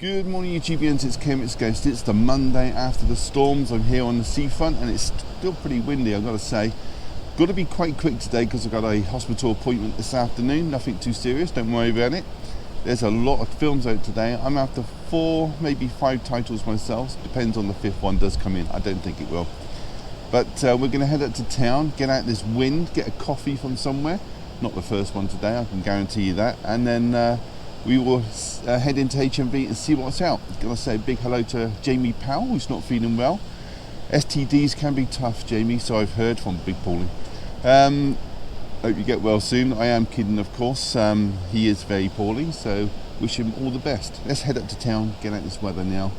Good morning YouTubians, it's Kim, it's Ghost. It's the Monday after the storms. I'm here on the seafront and it's still pretty windy, I've got to say. Got to be quite quick today because I've got a hospital appointment this afternoon. Nothing too serious, don't worry about it. There's a lot of films out today. I'm after 4, maybe 5 titles myself. Depends on the 5th one does come in. I don't think it will. But we're going to head up to town, get out this wind, get a coffee from somewhere. Not the first one today, I can guarantee you that. And then we will head into HMV and see what's out. I'm going to say a big hello to Jamie Powell, who's not feeling well. STDs can be tough, Jamie, so I've heard from Big Paulie. Hope you get well soon. I am kidding, of course. He is very poorly, so wish him all the best. Let's head up to town, get out this weather now,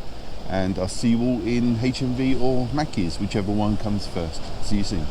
and I'll see you all in HMV or Mackey's, whichever one comes first. See you soon.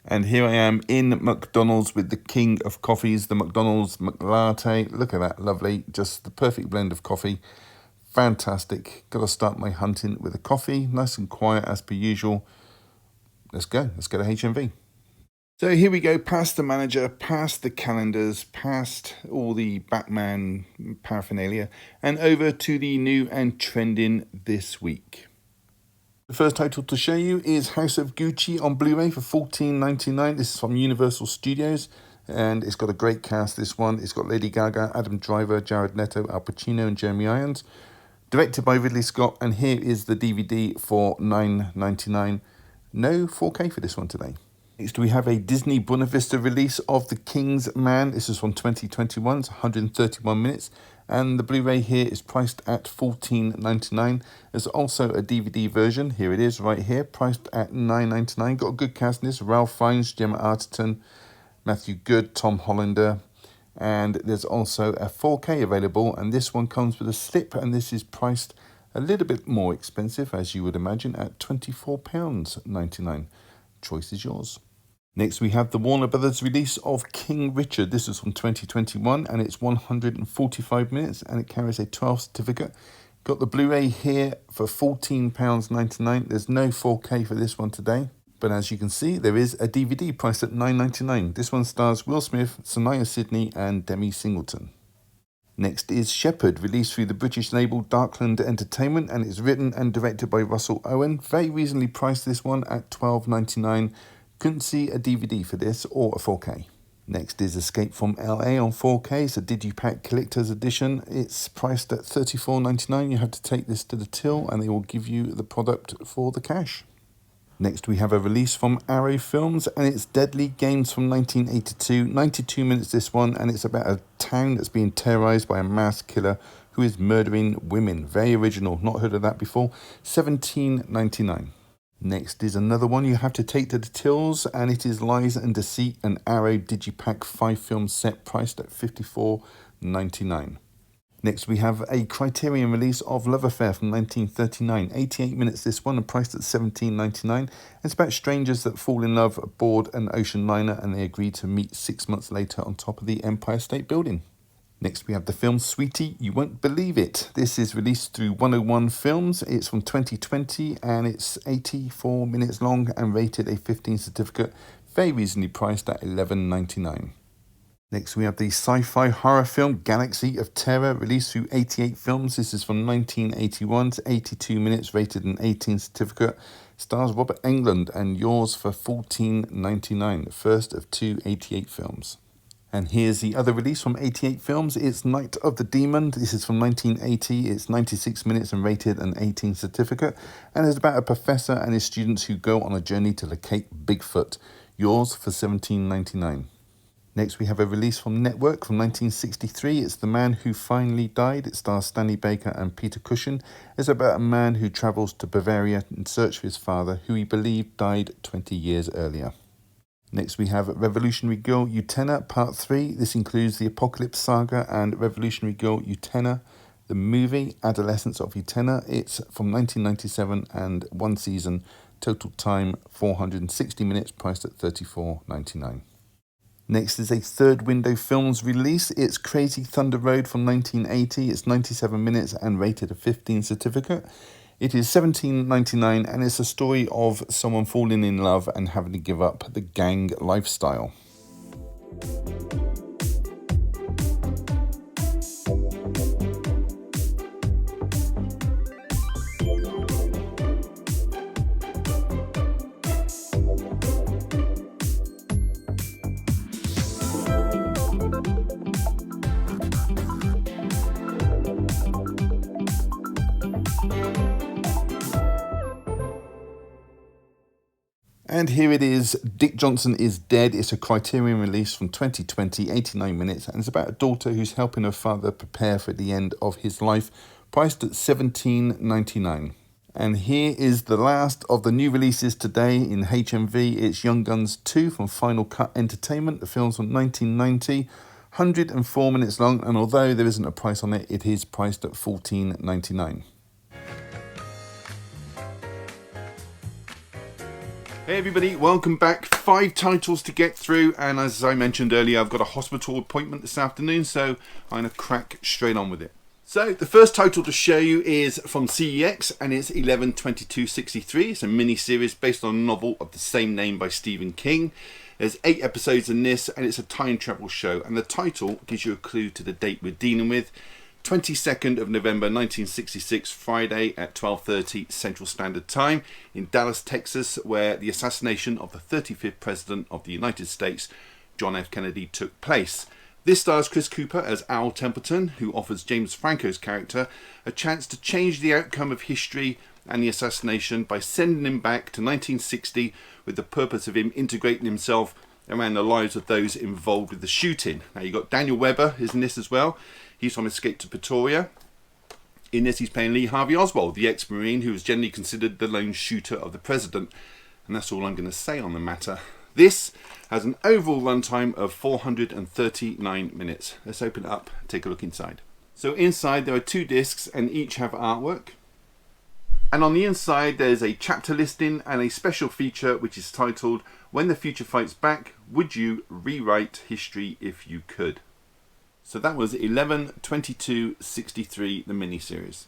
And here I am in McDonald's with the king of coffees, the McDonald's McLatte. Look at that, lovely. Just the perfect blend of coffee. Fantastic. Got to start my hunting with a coffee. Nice and quiet as per usual. Let's go. Let's go to HMV. So here we go, past the manager, past the calendars, past all the Batman paraphernalia, and over to the new and trending this week. The first title to show you is House of Gucci on Blu-ray for $14.99. This is from Universal Studios, and it's got a great cast, this one. It's got Lady Gaga, Adam Driver, Jared Leto, Al Pacino, and Jeremy Irons. Directed by Ridley Scott, and here is the DVD for $9.99. No 4K for this one today. Next, we have a Disney Buena Vista release of The King's Man. This is from 2021. It's 131 minutes, And the Blu-ray here is priced at $14.99. There's also a DVD version. Here it is right here, priced at $9.99. Got a good cast in this. Ralph Fiennes, Gemma Arterton, Matthew Good, Tom Hollander. And there's also a 4K available. And this one comes with a slip. And this is priced a little bit more expensive, as you would imagine, at £24.99. Choice is yours. Next, we have the Warner Brothers release of King Richard. This is from 2021 and it's 145 minutes and it carries a 12 certificate. Got the Blu-ray here for £14.99. There's no 4K for this one today. But as you can see, there is a DVD priced at $9.99. This one stars Will Smith, Sanaya Sidney and Demi Singleton. Next is Shepherd, released through the British label Darkland Entertainment, and it's written and directed by Russell Owen. Very reasonably priced, this one, at $12.99. Couldn't see a DVD for this or a 4K. Next is Escape from LA on 4K. It's a Digipack Collector's Edition. It's priced at $34.99. You have to take this to the till and they will give you the product for the cash. Next we have a release from Arrow Films and it's Deadly Games from 1982. 92 minutes this one, and it's about a town that's being terrorized by a mass killer who is murdering women. Very original, not heard of that before. $17.99. Next is another one you have to take to the tills, and it is Lies and Deceit, an Arrow Digipack 5-film set priced at $54.99. Next we have a Criterion release of Love Affair from 1939. 88 minutes this one and priced at $17.99. It's about strangers that fall in love aboard an ocean liner and they agree to meet 6 months later on top of the Empire State Building. Next we have the film Sweetie, You Won't Believe It. This is released through 101 Films. It's from 2020 and it's 84 minutes long and rated a 15 certificate. Very reasonably priced at $11.99. Next we have the sci-fi horror film Galaxy of Terror, released through 88 Films. This is from 1981 to 82 minutes, rated an 18 certificate. Stars Robert Englund and yours for $14.99, the first of two 88 films. And here's the other release from 88 Films. It's Night of the Demon. This is from 1980. It's 96 minutes and rated an 18 certificate. And it's about a professor and his students who go on a journey to locate Bigfoot. Yours for $17.99. Next we have a release from Network from 1963. It's The Man Who Finally Died. It stars Stanley Baker and Peter Cushing. It's about a man who travels to Bavaria in search for his father, who he believed died 20 years earlier. Next we have Revolutionary Girl Utena Part 3. This includes the Apocalypse Saga and Revolutionary Girl Utena, the movie Adolescence of Utena. It's from 1997 and one season. Total time 460 minutes, priced at $34.99. Next is a Third Window Films release. It's Crazy Thunder Road from 1980. It's 97 minutes and rated a 15 certificate. It is $17.99 and it's a story of someone falling in love and having to give up the gang lifestyle. And here it is, Dick Johnson is Dead. It's a Criterion release from 2020, 89 minutes, and it's about a daughter who's helping her father prepare for the end of his life, priced at $17.99. And here is the last of the new releases today in HMV. It's Young Guns 2 from Final Cut Entertainment. The film's from 1990, 104 minutes long, and although there isn't a price on it, it is priced at $14.99. Hey everybody, welcome back. 5 titles to get through, and as I mentioned earlier, I've got a hospital appointment this afternoon, so I'm going to crack straight on with it. So the first title to show you is from CEX, and it's 11/22/63. It's a mini-series based on a novel of the same name by Stephen King. There's 8 episodes in this, and it's a time travel show, and the title gives you a clue to the date we're dealing with. 22nd of November 1966, Friday at 12:30 Central Standard Time in Dallas, Texas, where the assassination of the 35th President of the United States, John F. Kennedy, took place. This stars Chris Cooper as Al Templeton, who offers James Franco's character a chance to change the outcome of history and the assassination by sending him back to 1960 with the purpose of him integrating himself around the lives of those involved with the shooting. Now you've got Daniel Webber is in this as well. He's from Escape to Pretoria. In this, he's playing Lee Harvey Oswald, the ex-Marine who was generally considered the lone shooter of the president. And that's all I'm going to say on the matter. This has an overall runtime of 439 minutes. Let's open it up and take a look inside. So inside there are 2 discs and each have artwork. And on the inside there's a chapter listing and a special feature which is titled When the Future Fights Back, Would You Rewrite History If You Could? So that was 11/22/63, the miniseries.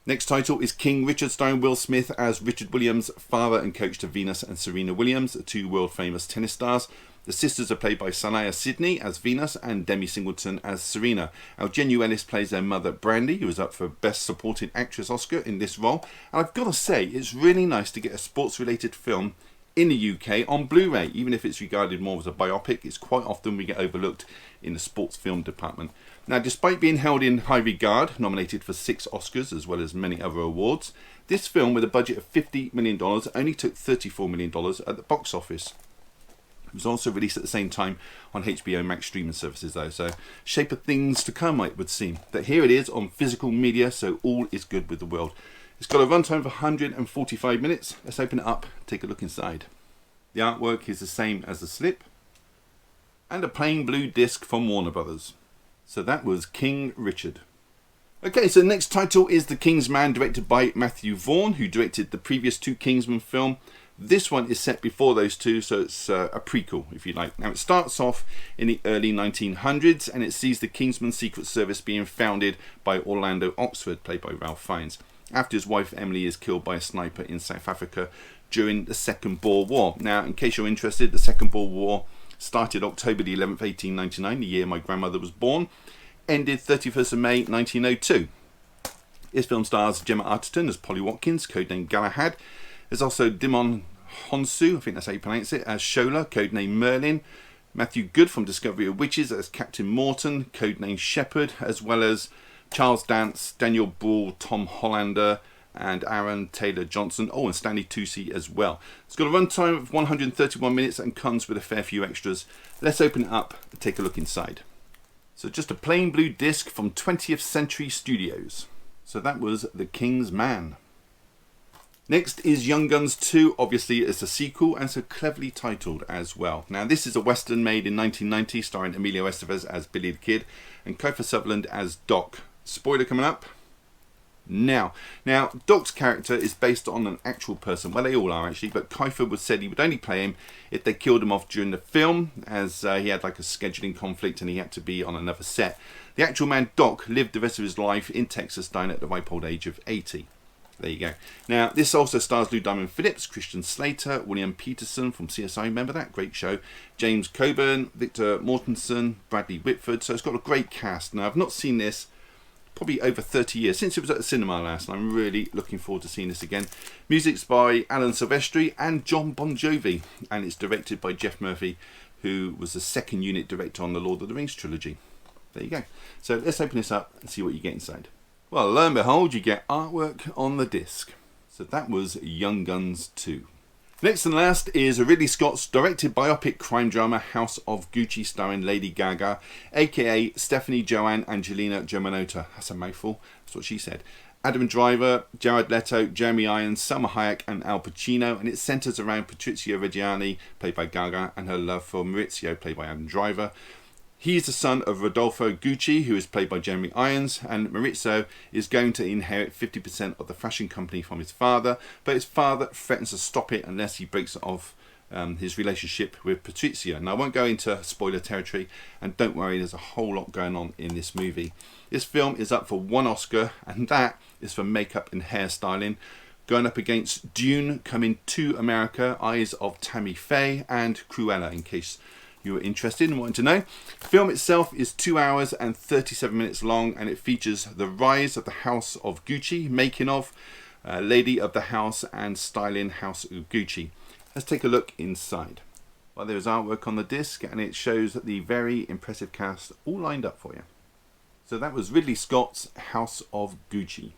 Next title is King Richard, starring Will Smith as Richard Williams, father and coach to Venus and Serena Williams, 2 world famous tennis stars. The sisters are played by Sanaya Sidney as Venus and Demi Singleton as Serena. Eugenio Ellis plays their mother Brandy, who is up for Best Supporting Actress Oscar in this role. And I've got to say, it's really nice to get a sports related film in the UK on Blu-ray. Even if it's regarded more as a biopic, it's quite often we get overlooked in the sports film department. Now, despite being held in high regard, nominated for 6 Oscars as well as many other awards, this film with a budget of $50 million only took $34 million at the box office. It was also released at the same time on HBO Max streaming services though, so shape of things to come, it would seem. But here it is on physical media, so all is good with the world. It's got a runtime of 145 minutes. Let's open it up, take a look inside. The artwork is the same as the slip, and a plain blue disc from Warner Brothers. So that was King Richard. Okay, so the next title is The King's Man, directed by Matthew Vaughn, who directed the previous 2 Kingsman film. This one is set before those 2, so it's a prequel, if you like. Now, it starts off in the early 1900s, and it sees the Kingsman Secret Service being founded by Orlando Oxford, played by Ralph Fiennes, after his wife Emily is killed by a sniper in South Africa during the Second Boer War. Now, in case you're interested, the Second Boer War started October the 11th, 1899, the year my grandmother was born, ended 31st of May, 1902. This film stars Gemma Arterton as Polly Watkins, codenamed Galahad. There's also Dimon Honsu, I think that's how you pronounce it, as Shola, codenamed Merlin. Matthew Good from Discovery of Witches as Captain Morton, codenamed Shepherd, as well as Charles Dance, Daniel Bruhl, Tom Hollander, and Aaron Taylor Johnson. Oh, and Stanley Tucci as well. It's got a runtime of 131 minutes and comes with a fair few extras. Let's open it up and take a look inside. So just a plain blue disc from 20th Century Studios. So that was The King's Man. Next is Young Guns 2. Obviously it's a sequel and so cleverly titled as well. Now this is a western made in 1990 starring Emilio Estevez as Billy the Kid and Kiefer Sutherland as Doc. Spoiler coming up. Now, Doc's character is based on an actual person. Well, they all are actually, but Kiefer would said he would only play him if they killed him off during the film, as he had like a scheduling conflict and he had to be on another set. The actual man, Doc, lived the rest of his life in Texas, dying at the ripe old age of 80. There you go. Now, this also stars Lou Diamond Phillips, Christian Slater, William Peterson from CSI, remember that? Great show. James Coburn, Victor Mortensen, Bradley Whitford. So it's got a great cast. Now, I've not seen this probably over 30 years, since it was at the cinema last, and I'm really looking forward to seeing this again. Music's by Alan Silvestri and John Bon Jovi, and it's directed by Jeff Murphy, who was the second unit director on the Lord of the Rings trilogy. There you go. So let's open this up and see what you get inside. Well, lo and behold, you get artwork on the disc. So that was Young Guns 2. Next and last is Ridley Scott's directed biopic crime drama House of Gucci, starring Lady Gaga, aka Stephanie Joanne Angelina Germanotta. That's a mouthful, that's what she said. Adam Driver, Jared Leto, Jeremy Irons, Salma Hayek and Al Pacino, and it centres around Patrizia Reggiani, played by Gaga, and her love for Maurizio, played by Adam Driver. He is the son of Rodolfo Gucci, who is played by Jeremy Irons, and Maurizio is going to inherit 50% of the fashion company from his father, but his father threatens to stop it unless he breaks off his relationship with Patrizia. Now, I won't go into spoiler territory, and don't worry, there's a whole lot going on in this movie. This film is up for 1 Oscar, and that is for makeup and hairstyling, going up against Dune, Coming to America, Eyes of Tammy Faye, and Cruella, in case you are interested and wanting to know. The film itself is 2 hours and 37 minutes long, and it features the rise of the House of Gucci, making of, Lady of the House, and styling House of Gucci. Let's take a look inside. Well, there's artwork on the disc, and it shows the very impressive cast all lined up for you. So that was Ridley Scott's House of Gucci.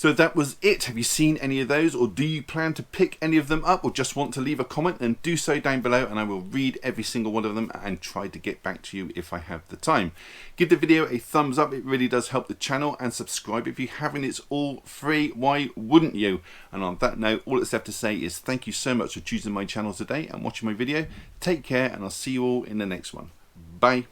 So that was it. Have you seen any of those, or do you plan to pick any of them up, or just want to leave a comment? Then do so down below and I will read every single one of them and try to get back to you if I have the time. Give the video a thumbs up, it really does help the channel, and subscribe if you haven't. It's all free, why wouldn't you? And on that note, all that's left to say is thank you so much for choosing my channel today and watching my video. Take care, and I'll see you all in the next one. Bye.